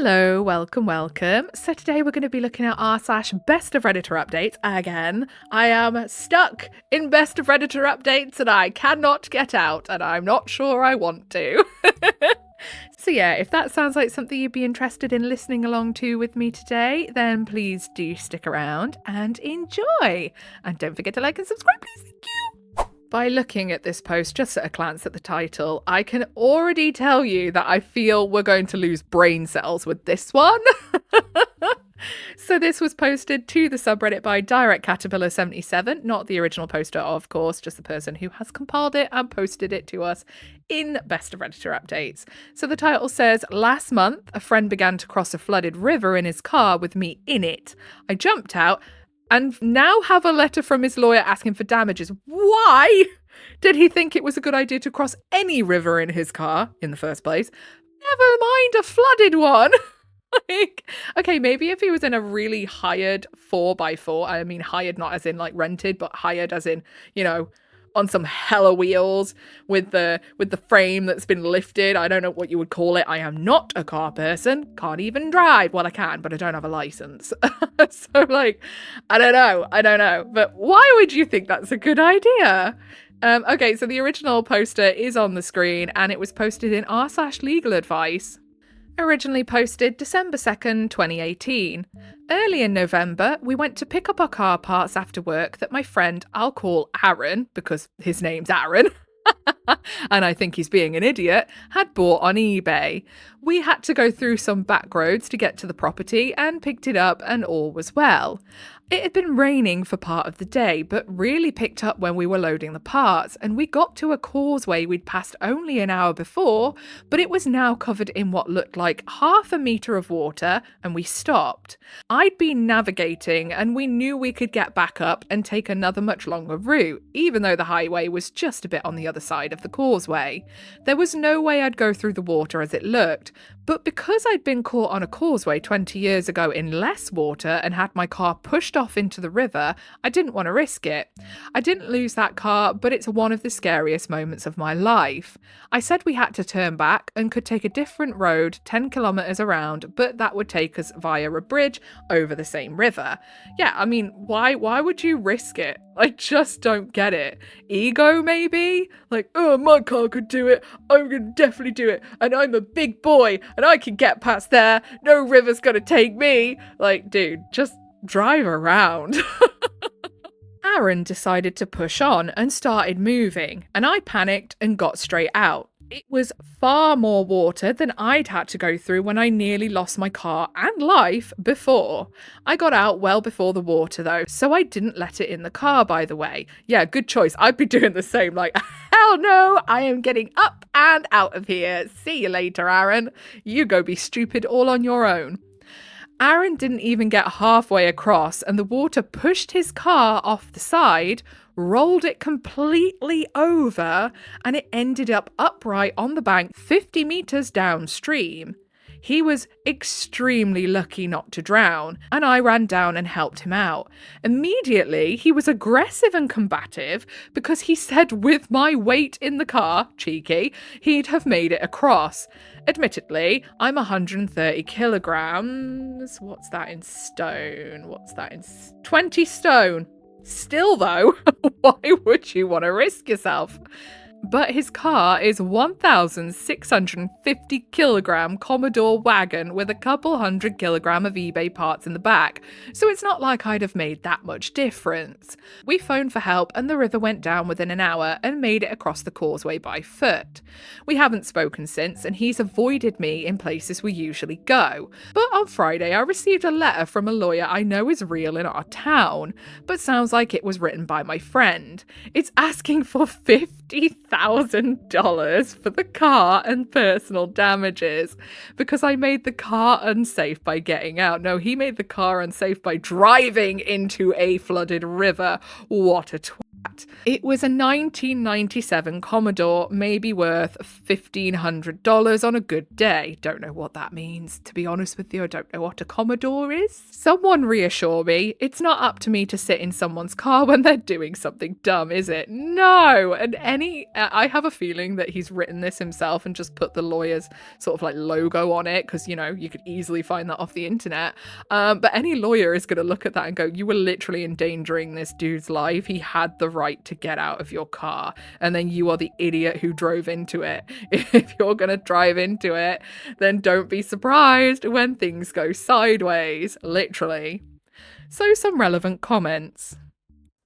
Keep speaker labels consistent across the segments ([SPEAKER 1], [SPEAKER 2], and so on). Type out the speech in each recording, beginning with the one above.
[SPEAKER 1] Hello, welcome. So today we're going to be looking at r/BestofRedditorUpdates again. I am stuck in Best of Redditor Updates and I cannot get out, and I'm not sure I want to. So yeah, if that sounds like something you'd be interested in listening along to with me today, then please do stick around and enjoy. And don't forget to like and subscribe, please. Thank you. By looking at this post, just at a glance at the title, I can already tell you that I feel we're going to lose brain cells with this one. So this was posted to the subreddit by Direct Caterpillar 77, not the original poster, of course, just the person who has compiled it and posted it to us in Best of Redditor Updates. So the title says, "Last month, a friend began to cross a flooded river in his car with me in it. I jumped out and now have a letter from his lawyer asking for damages. Why did he think it was a good idea to cross any river in his car in the first place? Never mind a flooded one." Okay, maybe if he was in a really hired 4x4, I mean hired not as in like rented, but hired as in, on some hella wheels with the frame that's been lifted. I don't know what you would call it. I am not a car person. Can't even drive. Well, I can, but I don't have a license. So I don't know. But why would you think that's a good idea? Okay, so the original poster is on the screen and it was posted in r/legal advice. Originally posted December 2nd, 2018. Early in November, we went to pick up our car parts after work that my friend, I'll call Aaron, because his name's Aaron, and I think he's being an idiot, had bought on eBay. We had to go through some back roads to get to the property and picked it up and all was well. It had been raining for part of the day, but really picked up when we were loading the parts, and we got to a causeway we'd passed only an hour before, but it was now covered in what looked like half a metre of water, and we stopped. I'd been navigating, and we knew we could get back up and take another much longer route, even though the highway was just a bit on the other side of the causeway. There was no way I'd go through the water as it looked, but because I'd been caught on a causeway 20 years ago in less water and had my car pushed off into the river, I didn't want to risk it. I didn't lose that car, but it's one of the scariest moments of my life. I said we had to turn back and could take a different road 10 kilometers around, but that would take us via a bridge over the same river. Yeah, I mean, why would you risk it? I just don't get it. Ego, maybe? Oh, my car could do it. I'm going to definitely do it. And I'm a big boy and I can get past there. No river's going to take me. Dude, just drive around. Aaron decided to push on and started moving, and I panicked and got straight out. It was far more water than I'd had to go through when I nearly lost my car and life before. I got out well before the water though, so I didn't let it in the car, by the way. Yeah, good choice. I'd be doing the same. Hell no, I am getting up and out of here. See you later, Aaron. You go be stupid all on your own. Aaron didn't even get halfway across and the water pushed his car off the side, rolled it completely over, and it ended up upright on the bank 50 meters downstream. He was extremely lucky not to drown, and I ran down and helped him out. Immediately, he was aggressive and combative because he said with my weight in the car, cheeky, he'd have made it across. Admittedly, I'm 130 kilograms. What's that in stone? 20 stone. Still though, why would you want to risk yourself? But his car is 1,650 kilogram Commodore wagon with a couple hundred kilogram of eBay parts in the back, so it's not like I'd have made that much difference. We phoned for help and the river went down within an hour and made it across the causeway by foot. We haven't spoken since and he's avoided me in places we usually go. But on Friday I received a letter from a lawyer I know is real in our town, but sounds like it was written by my friend. It's asking for $50,000 for the car and personal damages because I made the car unsafe by getting out. No, he made the car unsafe by driving into a flooded river. What a twat. It was a 1997 Commodore, maybe worth $1,500 on a good day. Don't know what that means, to be honest with you. I don't know what a Commodore is. Someone reassure me. It's not up to me to sit in someone's car when they're doing something dumb, is it? No! And I have a feeling that he's written this himself and just put the lawyer's sort of like logo on it, because, you know, you could easily find that off the internet. But any lawyer is going to look at that and go, you were literally endangering this dude's life. He had the right to get out of your car, and then you are the idiot who drove into it. If you're gonna drive into it, then don't be surprised when things go sideways, literally. So some relevant comments.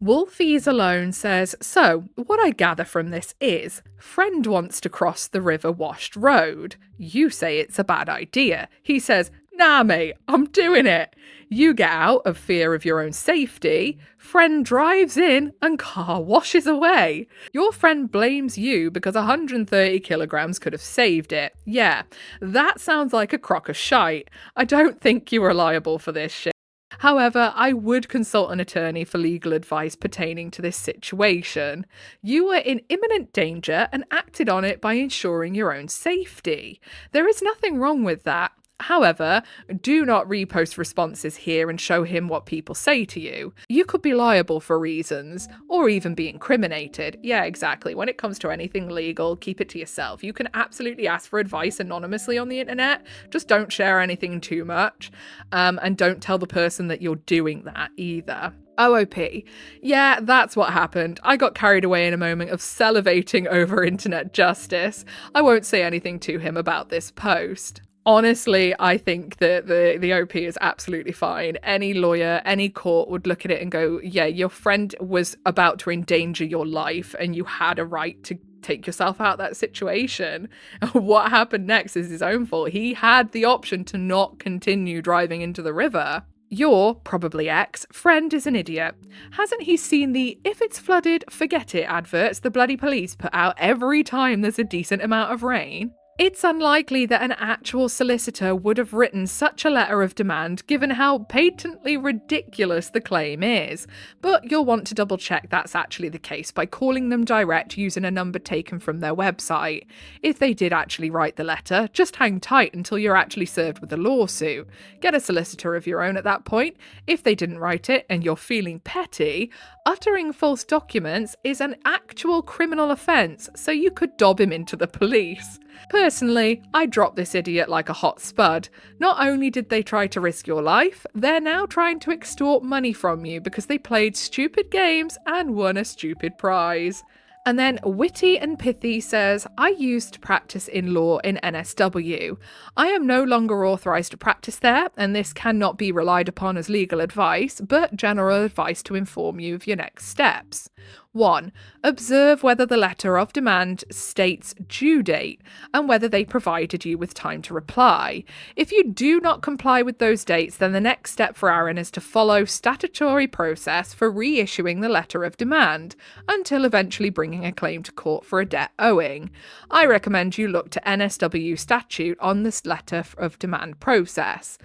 [SPEAKER 1] Wolfies Alone says, so what I gather from this is, friend wants to cross the river washed road. You say it's a bad idea. He says, nah mate, I'm doing it. You get out of fear of your own safety. Friend drives in and car washes away. Your friend blames you because 130 kilograms could have saved it. Yeah, that sounds like a crock of shite. I don't think you are liable for this shit. However, I would consult an attorney for legal advice pertaining to this situation. You were in imminent danger and acted on it by ensuring your own safety. There is nothing wrong with that. However, do not repost responses here and show him what people say to you. You could be liable for reasons, or even be incriminated. Yeah, exactly. When it comes to anything legal, keep it to yourself. You can absolutely ask for advice anonymously on the internet. Just don't share anything too much. And don't tell the person that you're doing that either. OOP. Yeah, that's what happened. I got carried away in a moment of salivating over internet justice. I won't say anything to him about this post. Honestly, I think that the OP is absolutely fine. Any lawyer, any court would look at it and go, yeah, your friend was about to endanger your life and you had a right to take yourself out of that situation. What happened next is his own fault. He had the option to not continue driving into the river. Your, probably ex-friend is an idiot. Hasn't he seen the "if it's flooded, forget it" adverts the bloody police put out every time there's a decent amount of rain? It's unlikely that an actual solicitor would have written such a letter of demand given how patently ridiculous the claim is, but you'll want to double check that's actually the case by calling them direct using a number taken from their website. If they did actually write the letter, just hang tight until you're actually served with a lawsuit. Get a solicitor of your own at that point. If they didn't write it and you're feeling petty, uttering false documents is an actual criminal offence, so you could dob him into the police. Personally, I dropped this idiot like a hot spud. Not only did they try to risk your life, they're now trying to extort money from you because they played stupid games and won a stupid prize. And then Witty and Pithy says, I used to practice in law in NSW. I am no longer authorised to practice there, and this cannot be relied upon as legal advice, but general advice to inform you of your next steps. 1. Observe whether the letter of demand states due date and whether they provided you with time to reply. If you do not comply with those dates, then the next step for Aaron is to follow statutory process for reissuing the letter of demand until eventually bringing a claim to court for a debt owing. I recommend you look to NSW statute on this letter of demand process.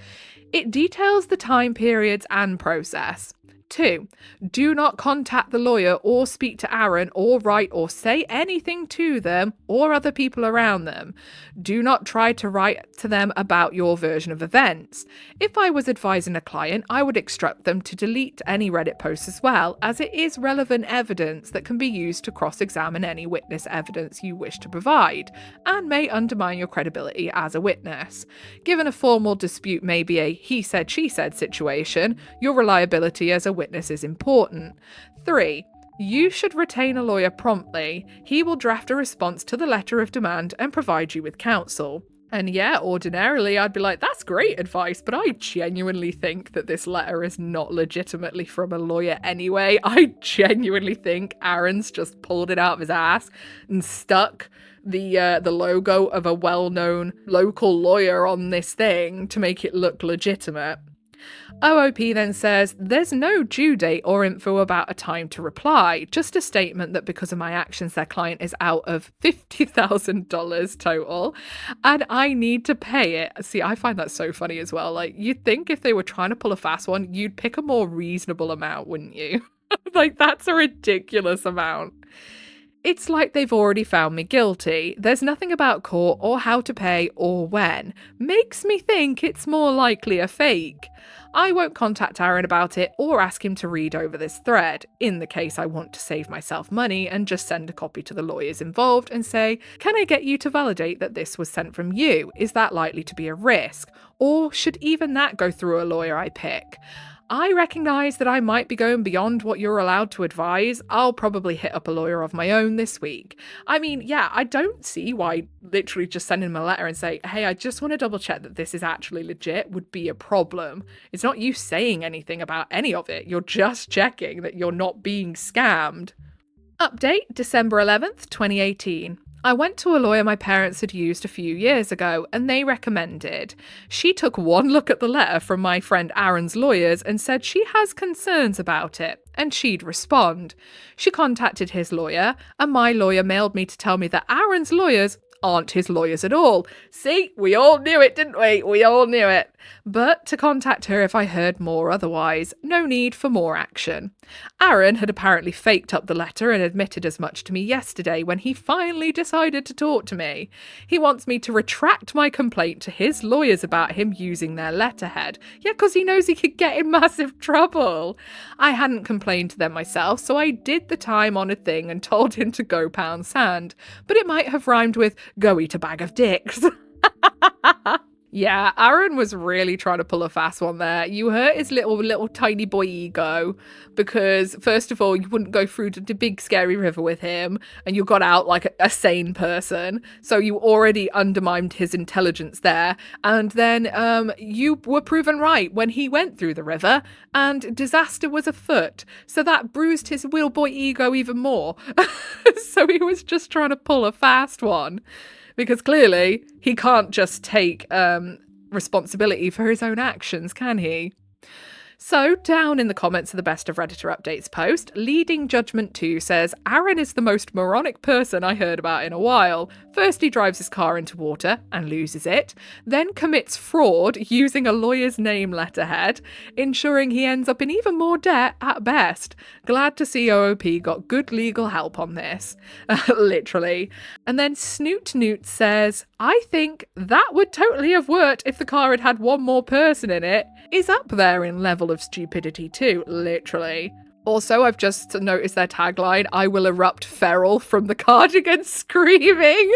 [SPEAKER 1] It details the time periods and process. 2. Do not contact the lawyer or speak to Aaron or write or say anything to them or other people around them. Do not try to write to them about your version of events. If I was advising a client, I would instruct them to delete any Reddit posts as well, as it is relevant evidence that can be used to cross-examine any witness evidence you wish to provide, and may undermine your credibility as a witness. Given a formal dispute may be a he said, she said situation, your reliability as a witness is important. 3. You should retain a lawyer promptly. He will draft a response to the letter of demand and provide you with counsel. And yeah, ordinarily I'd be like, that's great advice, but I genuinely think that this letter is not legitimately from a lawyer anyway. I genuinely think Aaron's just pulled it out of his ass and stuck the logo of a well-known local lawyer on this thing to make it look legitimate. OOP then says, there's no due date or info about a time to reply, just a statement that because of my actions their client is out of $50,000 total and I need to pay it. See, I find that so funny as well. Like, you'd think if they were trying to pull a fast one, you'd pick a more reasonable amount, wouldn't you? Like, that's a ridiculous amount. It's like they've already found me guilty. There's nothing about court or how to pay or when. Makes me think it's more likely a fake. I won't contact Aaron about it or ask him to read over this thread, in the case I want to save myself money and just send a copy to the lawyers involved and say, can I get you to validate that this was sent from you? Is that likely to be a risk? Or should even that go through a lawyer I pick? I recognise that I might be going beyond what you're allowed to advise. I'll probably hit up a lawyer of my own this week. I mean, yeah, I don't see why literally just sending him a letter and say, hey, I just want to double check that this is actually legit would be a problem. It's not you saying anything about any of it. You're just checking that you're not being scammed. Update, December 11th, 2018. I went to a lawyer my parents had used a few years ago, and they recommended. She took one look at the letter from my friend Aaron's lawyers and said she has concerns about it, and she'd respond. She contacted his lawyer, and my lawyer mailed me to tell me that Aaron's lawyers aren't his lawyers at all. See, we all knew it, didn't we? We all knew it. But to contact her if I heard more otherwise. No need for more action. Aaron had apparently faked up the letter and admitted as much to me yesterday when he finally decided to talk to me. He wants me to retract my complaint to his lawyers about him using their letterhead. Yeah, because he knows he could get in massive trouble. I hadn't complained to them myself, so I did the time-honoured thing and told him to go pound sand. But it might have rhymed with go eat a bag of dicks. Yeah, Aaron was really trying to pull a fast one there. You hurt his little tiny boy ego because, first of all, you wouldn't go through the big scary river with him and you got out like a sane person. So you already undermined his intelligence there. And then you were proven right when he went through the river and disaster was afoot. So that bruised his little boy ego even more. So he was just trying to pull a fast one. Because clearly, he can't just take responsibility for his own actions, can he? So, down in the comments of the Best of Redditor Updates post, Leading Judgment 2 says, Aaron is the most moronic person I heard about in a while. First he drives his car into water and loses it, then commits fraud using a lawyer's name letterhead, ensuring he ends up in even more debt at best. Glad to see OOP got good legal help on this. Literally. And then Snoot Newt says, I think that would totally have worked if the car had had one more person in it. Is up there in level of stupidity too, literally. Also, I've just noticed their tagline, I will erupt feral from the cardigan screaming.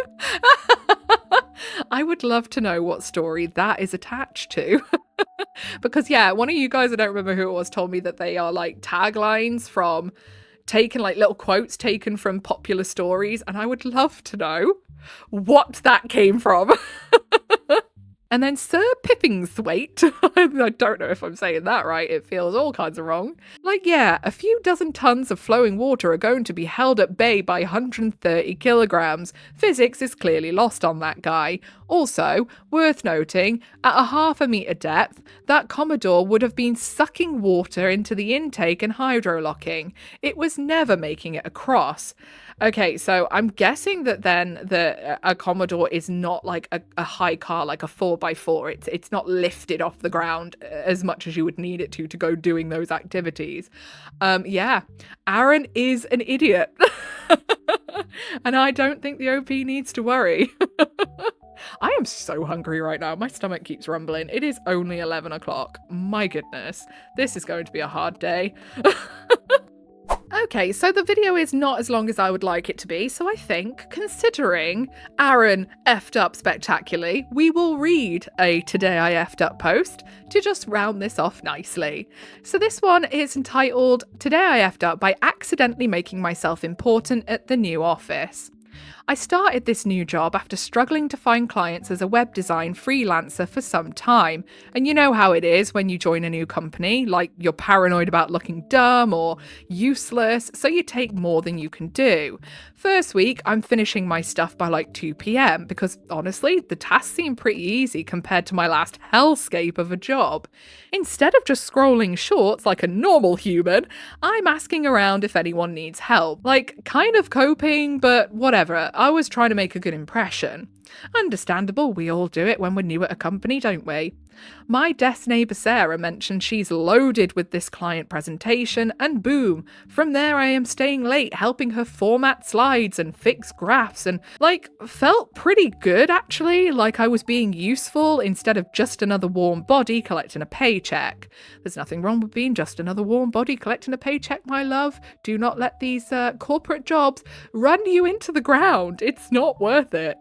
[SPEAKER 1] I would love to know what story that is attached to. Because yeah, one of you guys, I don't remember who it was, told me that they are like taglines from taken, like little quotes taken from popular stories, and I would love to know what that came from. And then Sir Pippingthwaite, I don't know if I'm saying that right, it feels all kinds of wrong. Like, yeah, a few dozen tons of flowing water are going to be held at bay by 130 kilograms. Physics is clearly lost on that guy. Also, worth noting, at a 1/2 metre depth, that Commodore would have been sucking water into the intake and hydrolocking. It was never making it across. Okay, so I'm guessing that then a Commodore is not like a high car, like a 4x4. It's not lifted off the ground as much as you would need it to go doing those activities. Yeah, Aaron is an idiot. And I don't think the OP needs to worry. I am so hungry right now. My stomach keeps rumbling. It is only 11 o'clock. My goodness, this is going to be a hard day. Okay, so the video is not as long as I would like it to be, so I think, considering Aaron effed up spectacularly, we will read a Today I Effed Up post to just round this off nicely. So this one is entitled, Today I Effed Up by accidentally making myself important at the new office. I started this new job after struggling to find clients as a web design freelancer for some time. And you know how it is when you join a new company, like you're paranoid about looking dumb or useless, so you take more than you can do. First week, I'm finishing my stuff by like 2 p.m. because honestly, the tasks seem pretty easy compared to my last hellscape of a job. Instead of just scrolling shorts like a normal human, I'm asking around if anyone needs help. Like, kind of coping, but whatever. I was trying to make a good impression. Understandable, we all do it when we're new at a company, don't we? My desk neighbour Sarah mentioned she's loaded with this client presentation, and boom, from there I am staying late helping her format slides and fix graphs, and felt pretty good actually, like I was being useful instead of just another warm body collecting a paycheck. There's nothing wrong with being just another warm body collecting a paycheck, my love. Do not let these corporate jobs run you into the ground. It's not worth it.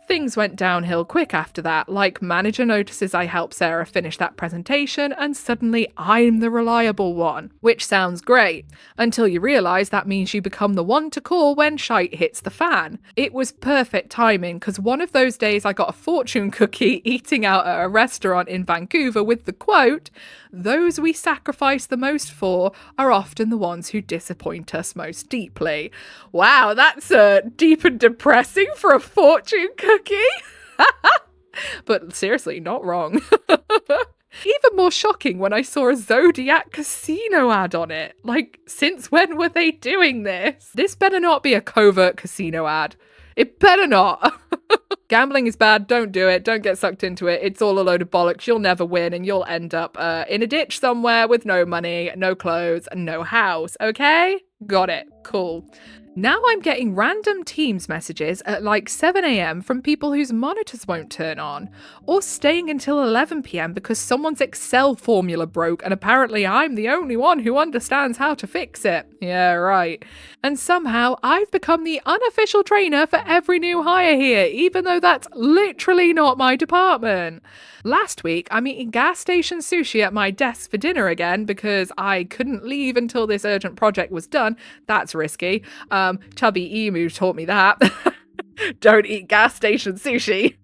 [SPEAKER 1] Things went downhill quick after that, like manager notices I helped Sarah finish that presentation and suddenly I'm the reliable one, which sounds great, until you realise that means you become the one to call when shite hits the fan. It was perfect timing because one of those days I got a fortune cookie eating out at a restaurant in Vancouver with the quote, "Those we sacrifice the most for are often the ones who disappoint us most deeply." Wow, that's deep and depressing for a fortune cookie. But seriously, not wrong. Even more shocking when I saw a Zodiac casino ad on it. Like, since when were they doing this? This better not be a covert casino ad. It better not. Gambling is bad. Don't do it. Don't get sucked into it. It's all a load of bollocks. You'll never win and you'll end up in a ditch somewhere with no money, no clothes, and no house. Okay? Got it. Cool. Now I'm getting random Teams messages at like 7 a.m. from people whose monitors won't turn on, or staying until 11 p.m. because someone's Excel formula broke and apparently I'm the only one who understands how to fix it. Yeah, right. And somehow I've become the unofficial trainer for every new hire here, even though that's literally not my department. Last week, I'm eating gas station sushi at my desk for dinner again because I couldn't leave until this urgent project was done. That's risky. Chubby Emu taught me that. Don't eat gas station sushi.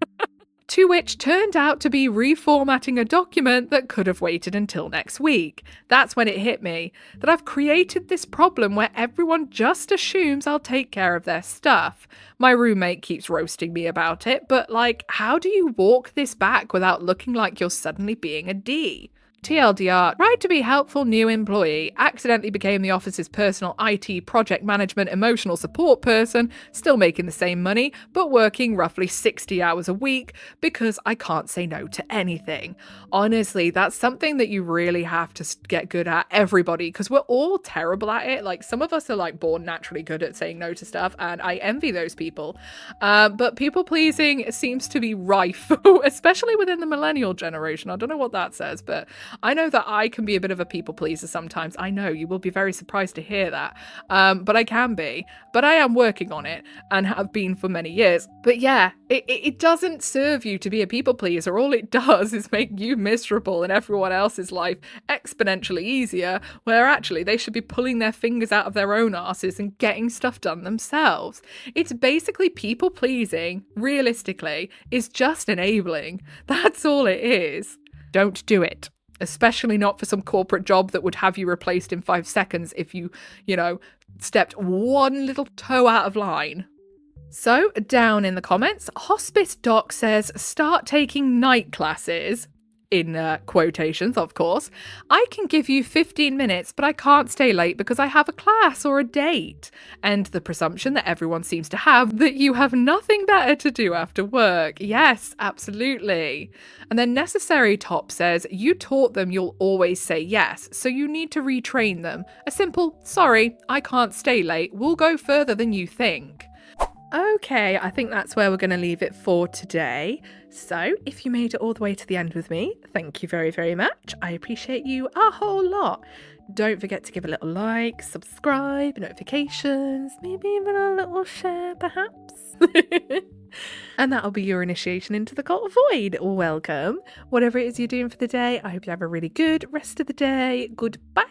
[SPEAKER 1] To which turned out to be reformatting a document that could have waited until next week. That's when it hit me that I've created this problem where everyone just assumes I'll take care of their stuff. My roommate keeps roasting me about it, but how do you walk this back without looking like you're suddenly being a D? TLDR, tried to be helpful new employee, accidentally became the office's personal IT project management emotional support person, still making the same money, but working roughly 60 hours a week because I can't say no to anything. Honestly, that's something that you really have to get good at, everybody, because we're all terrible at it. Some of us are born naturally good at saying no to stuff, and I envy those people. But people pleasing seems to be rife, especially within the millennial generation. I don't know what that says, but I know that I can be a bit of a people pleaser sometimes. I know you will be very surprised to hear that. But I can be. But I am working on it and have been for many years. But yeah, it doesn't serve you to be a people pleaser. All it does is make you miserable and everyone else's life exponentially easier, where actually they should be pulling their fingers out of their own asses and getting stuff done themselves. It's basically people pleasing, realistically, is just enabling. That's all it is. Don't do it. Especially not for some corporate job that would have you replaced in 5 seconds if you, stepped one little toe out of line. So, down in the comments, Hospice Doc says, start taking night classes. In quotations, of course. I can give you 15 minutes, but I can't stay late because I have a class or a date. And the presumption that everyone seems to have that you have nothing better to do after work. Yes, absolutely. And then Necessary Top says, you taught them you'll always say yes, so you need to retrain them. A simple, sorry, I can't stay late, will go further than you think. Okay, I think that's where we're going to leave it for today. So, if you made it all the way to the end with me, thank you very, very much. I appreciate you a whole lot. Don't forget to give a little like, subscribe, notifications, maybe even a little share, perhaps. And that'll be your initiation into the Cult of Void. Welcome. Whatever it is you're doing for the day, I hope you have a really good rest of the day. Goodbye.